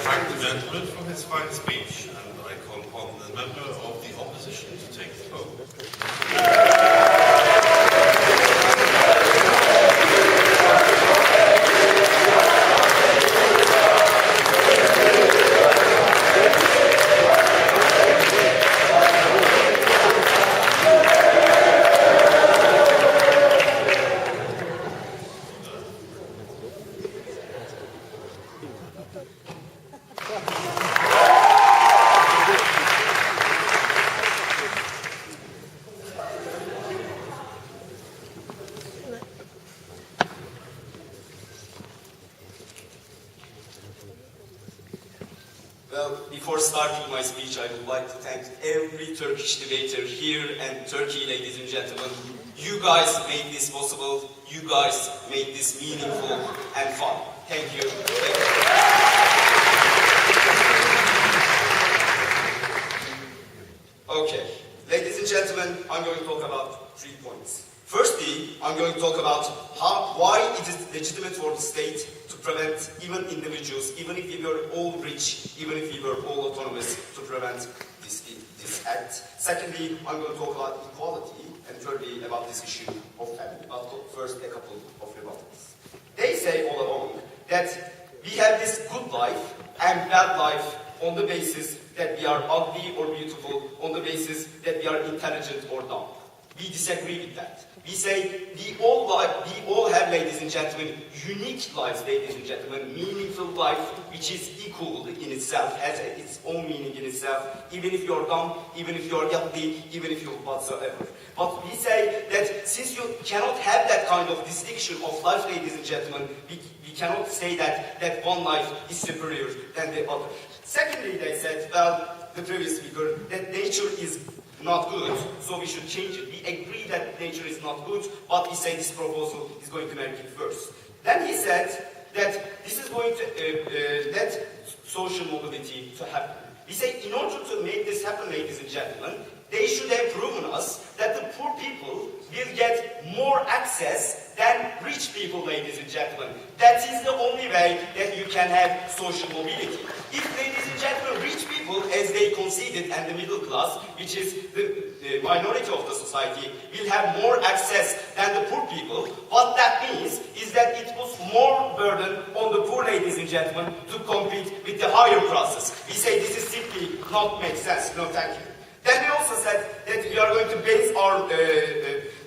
thank the gentleman for his fine speech, and I call upon the member of the opposition to take the floor. Well, before starting my speech, I would like to thank every Turkish debater here and Turkey, ladies and gentlemen. You guys made this possible. You guys made this meaningful and fun. Thank you. Thank you. Okay, ladies and gentlemen, I'm going to talk about 3 points. Firstly, I'm going to talk about why it is legitimate for the state to prevent even individuals, even if we were all rich, even if we were all autonomous, to prevent this act. Secondly, I'm going to talk about equality, and thirdly, about this issue of family. But first, a couple of rebuttals. They say all along that we have this good life and bad life on the basis that we are ugly or beautiful, on the basis that we are intelligent or dumb. We disagree with that. We say we all have, ladies and gentlemen, unique lives, ladies and gentlemen, meaningful life, which is equal in itself, has its own meaning in itself, even if you're dumb, even if you're ugly, even if you're whatsoever. But we say that since you cannot have that kind of distinction of life, ladies and gentlemen, we cannot say that one life is superior than the other. Secondly, they said, well, the previous speaker, that nature is not good, so we should change it. We agree that nature is not good, but we say this proposal is going to make it worse. Then he said that this is going to let social mobility to happen. We say in order to make this happen, ladies and gentlemen, they should have proven us that the poor people will get more access than rich people, ladies and gentlemen. That is the only way that you can have social mobility. If, ladies and gentlemen, rich people, as they conceded, and the middle class, which is the minority of the society, will have more access than the poor people, what that means is that it puts more burden on the poor, ladies and gentlemen, to compete with the higher classes. We say this is simply not make sense. No, thank you. Then we also said that we are going to base our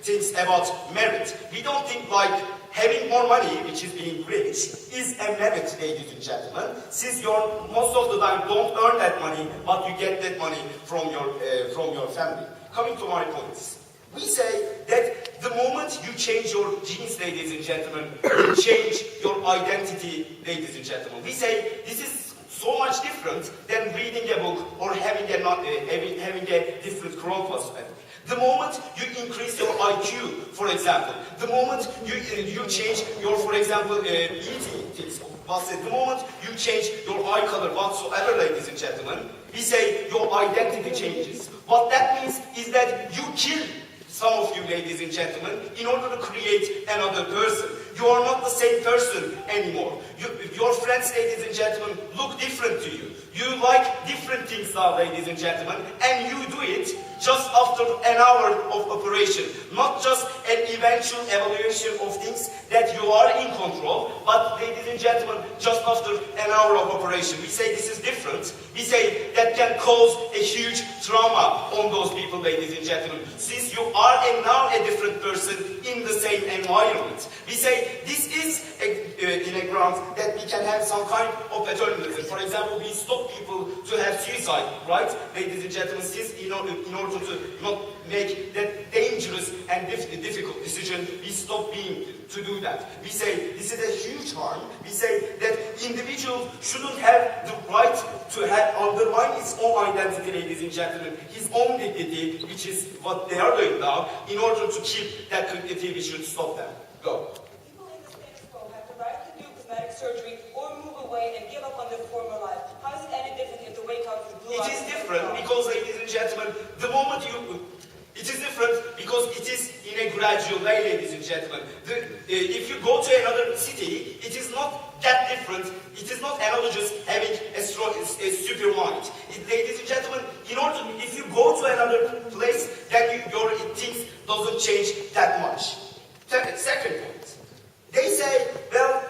things about merit. We don't think like having more money, which is being rich, is a merit, ladies and gentlemen, since you most of the time don't earn that money, but you get that money from your family. Coming to my points. We say that the moment you change your genes, ladies and gentlemen, you change your identity, ladies and gentlemen. We say this is so much different than reading a book or having a different growth prospect. The moment you increase your IQ, for example, the moment you change your, for example, eating things, the moment you change your eye color whatsoever, ladies and gentlemen, we say your identity changes. What that means is that you kill some of you, ladies and gentlemen, in order to create another person. You are not the same person anymore. Your friends, ladies and gentlemen, look different to you. You like different things now, ladies and gentlemen, and you do it just after an hour of operation. Not just an eventual evaluation of things that you are in control, but, ladies and gentlemen, just after an hour of operation. We say this is different. We say that can cause a huge trauma on those people, ladies and gentlemen, since you are now a different person in the same environment. We say this is in a ground that we can have some kind of paternalism. For example, we stop people to have suicide, right? Ladies and gentlemen, since in order to not make that dangerous and difficult decision, we stop to do that. We say this is a huge harm. We say that individual shouldn't have the right to undermine his own identity, ladies and gentlemen, his own dignity, which is what they are doing now. In order to keep that dignity, we should stop them. Go. People in the status quo have the right to do cosmetic surgery or move away and give up on their former life. How is it any different if the wake up to the blue? It is different because, ladies and gentlemen, the moment it is different because it is in a gradual way, ladies and gentlemen. If you go to another city, it is not that different. It It is not analogous having a super mind. Ladies and gentlemen, if you go to another place, then your things doesn't change that much. Second point. They say, well,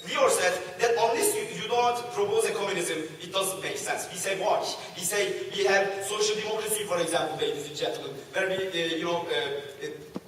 Lior said that unless you don't propose a communism, it doesn't make sense. We say why? We say we have social democracy, for example, ladies and gentlemen, where we,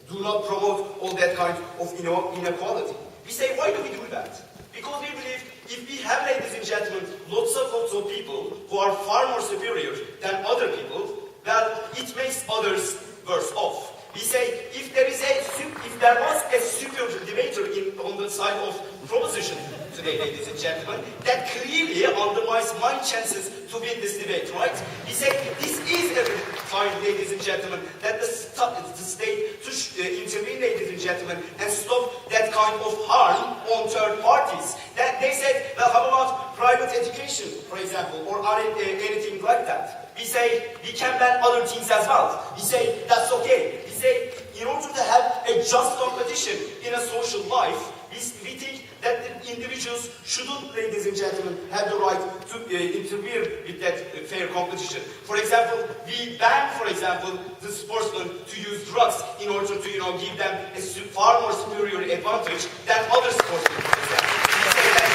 do not promote all that kind of inequality. We say, why do we do that? Because we believe if we have, ladies and gentlemen, lots of people who are far more superior than other people, well, it makes others worse off. We say if there was a super debater on the side of proposition today, ladies and gentlemen, that clearly undermines my chances to win this debate, right? We say this is a time, ladies and gentlemen, that the state should intervene, ladies and gentlemen, and stop that kind of harm on third parties. That they said, well, how about private education, for example, or anything like that? We say we can ban other things as well. We say that's okay. We say in order to have a just competition in a social life, we think that the individuals shouldn't, ladies and gentlemen, have the right to interfere with that fair competition. For example, we ban, for example, the sportsmen to use drugs in order to, give them a far more superior advantage than other sportsmen, for example. We say that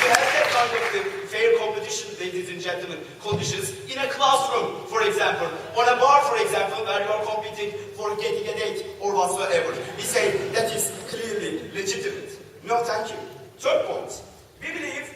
to have that kind of fair competition, ladies and gentlemen, conditions in a classroom, for example, on a bar, for example, where you are competing for getting a date or whatsoever. We say that is clearly legitimate. No, thank you. Third point. We believe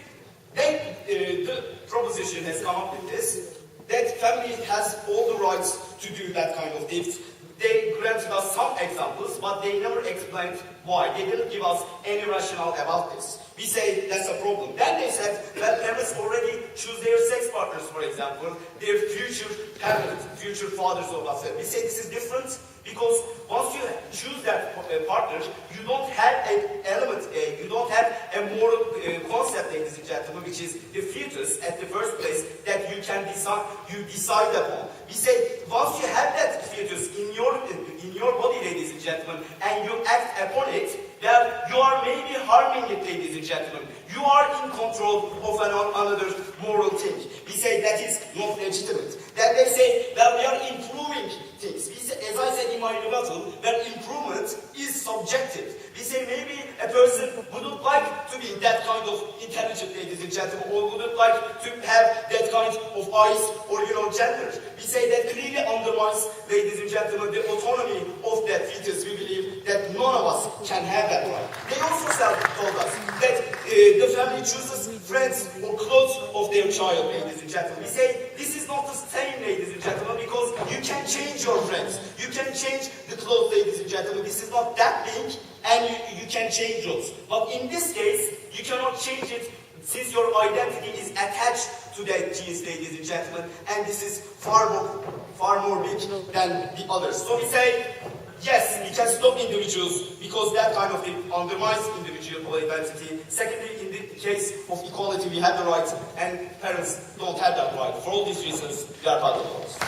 that the proposition has come up with this, that family has all the rights to do that kind of things. They granted us some examples, but they never explained why. They didn't give us any rationale about this. We say that's a problem. Then they said that parents already choose their sex partners, for example, their future parents, future fathers of us. We say this is different because once you choose that partner, you don't have an element, you don't have a moral concept, ladies and gentlemen, which is the fetus at the first place that you can decide upon. We say once you have that fetus in your body, ladies and gentlemen, and you act upon it, well, you are maybe harming it, ladies and gentlemen. You are in control of another moral thing. We say that is not legitimate. Then they say, well, we are improving things. We say, as I said in my rebuttal, that improvement is subjective. We say maybe a person wouldn't like to be that kind of intelligent, ladies and gentlemen, or wouldn't like to have that kind of eyes or, gender. We say that clearly undermines, ladies and gentlemen, the autonomy of that fetus. We believe that none of us can have that right. They also told us that the family chooses friends or clothes of their child, ladies and gentlemen. We say this is not the same, ladies and gentlemen, because you can change your friends. You can change the clothes, ladies and gentlemen. This is not that big, and you can change those. But in this case, you cannot change it since your identity is attached to that genes, ladies and gentlemen, and this is far more big than the others. So we say, yes, we can stop individuals because that kind of thing undermines individual identity. Secondly, in the case of equality, we have the right, and parents don't have that right. For all these reasons, we are part of those.